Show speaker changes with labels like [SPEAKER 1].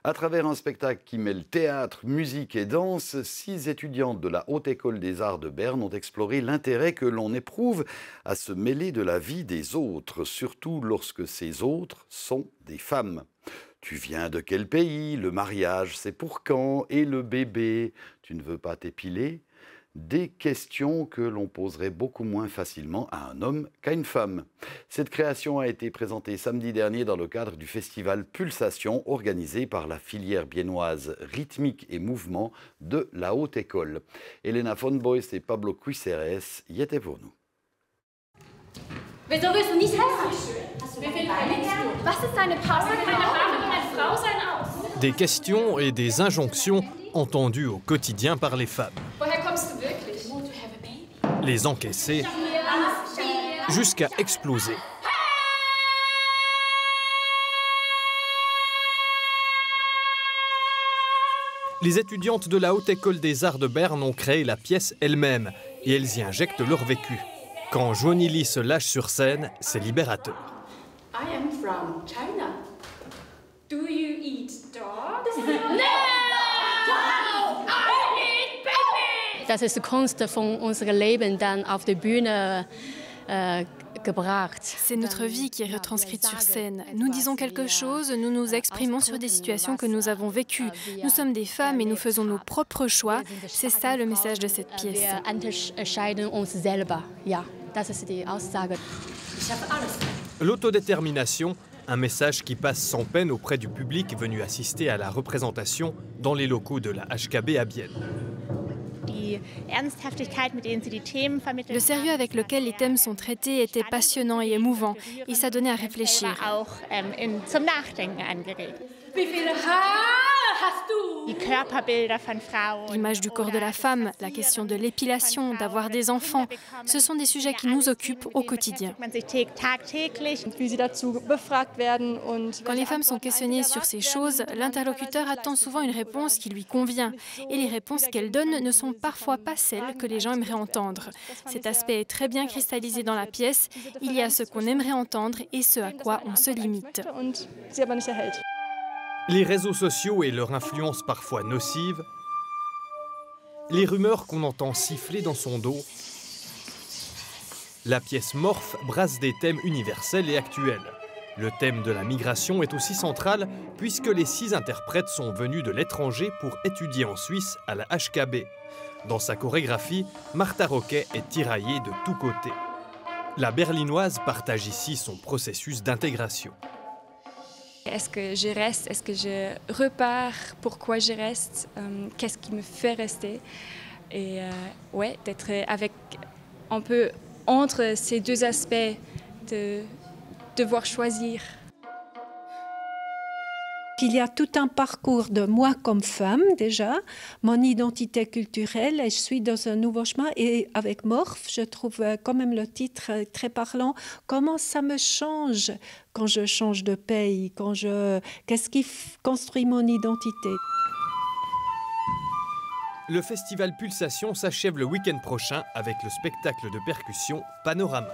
[SPEAKER 1] À travers un spectacle qui mêle théâtre, musique et danse, 6 étudiantes de la Haute École des Arts de Berne ont exploré l'intérêt que l'on éprouve à se mêler de la vie des autres, surtout lorsque ces autres sont des femmes. Tu viens de quel pays? Le mariage, c'est pour quand? Et le bébé, tu ne veux pas t'épiler? Des questions que l'on poserait beaucoup moins facilement à un homme qu'à une femme. Cette création a été présentée samedi dernier dans le cadre du festival Pulsation organisé par la filière biennoise Rythmique et Mouvement de la Haute École. Elena von Bois et Pablo Cuiseres y étaient pour nous.
[SPEAKER 2] Wieso willst du nicht heiraten? Was ist deine Pause? Keine Frage, wenn eine Frau sein aus.
[SPEAKER 3] Des questions et des injonctions entendues au quotidien par les femmes.
[SPEAKER 2] Woher kommst du wirklich?
[SPEAKER 3] Les encaisser jusqu'à exploser. Les étudiantes de la Haute École des Arts de Berne ont créé la pièce elle-même et elles y injectent leur vécu. Quand Johnny Lee se lâche sur scène, c'est libérateur.
[SPEAKER 2] I am from China. Do you eat dogs? No!
[SPEAKER 4] Das ist die Kunst von unserem Leben dann auf der Bühne gebracht.
[SPEAKER 5] C'est notre vie qui est retranscrite sur scène. Nous disons quelque chose, nous nous exprimons sur des situations que nous avons vécues. Nous sommes des femmes et nous faisons nos propres choix. C'est ça le message de cette pièce.
[SPEAKER 4] Wir unterscheiden uns selber. Ja, das ist die Aussage.
[SPEAKER 3] L'autodétermination, un message qui passe sans peine auprès du public venu assister à la représentation dans les locaux de la HKB à Bienne.
[SPEAKER 5] Le sérieux avec lequel les thèmes sont traités était passionnant et émouvant, et ça donnait à réfléchir.
[SPEAKER 2] Wie viele Haare hast du?
[SPEAKER 5] L'image du corps de la femme, la question de l'épilation, d'avoir des enfants, ce sont des sujets qui nous occupent au quotidien. Quand les femmes sont questionnées sur ces choses, l'interlocuteur attend souvent une réponse qui lui convient. Et les réponses qu'elle donne ne sont parfois pas celles que les gens aimeraient entendre. Cet aspect est très bien cristallisé dans la pièce. Il y a ce qu'on aimerait entendre et ce à quoi on se limite.
[SPEAKER 3] Les réseaux sociaux et leur influence parfois nocive, les rumeurs qu'on entend siffler dans son dos, la pièce Morph brasse des thèmes universels et actuels. Le thème de la migration est aussi central puisque les 6 interprètes sont venus de l'étranger pour étudier en Suisse à la HKB. Dans sa chorégraphie, Martha Roquet est tiraillée de tous côtés. La berlinoise partage ici son processus d'intégration.
[SPEAKER 6] Est-ce que je reste? Est-ce que je repars? Pourquoi je reste? Qu'est-ce qui me fait rester? Et ouais, d'être avec un peu entre ces deux aspects, de devoir choisir.
[SPEAKER 7] Il y a tout un parcours de moi comme femme déjà, mon identité culturelle, et je suis dans un nouveau chemin. Et avec Morph, je trouve quand même le titre très parlant. Comment ça me change quand je change de pays, qu'est-ce qui construit mon identité?
[SPEAKER 3] Le festival Pulsation s'achève le week-end prochain avec le spectacle de percussion Panorama.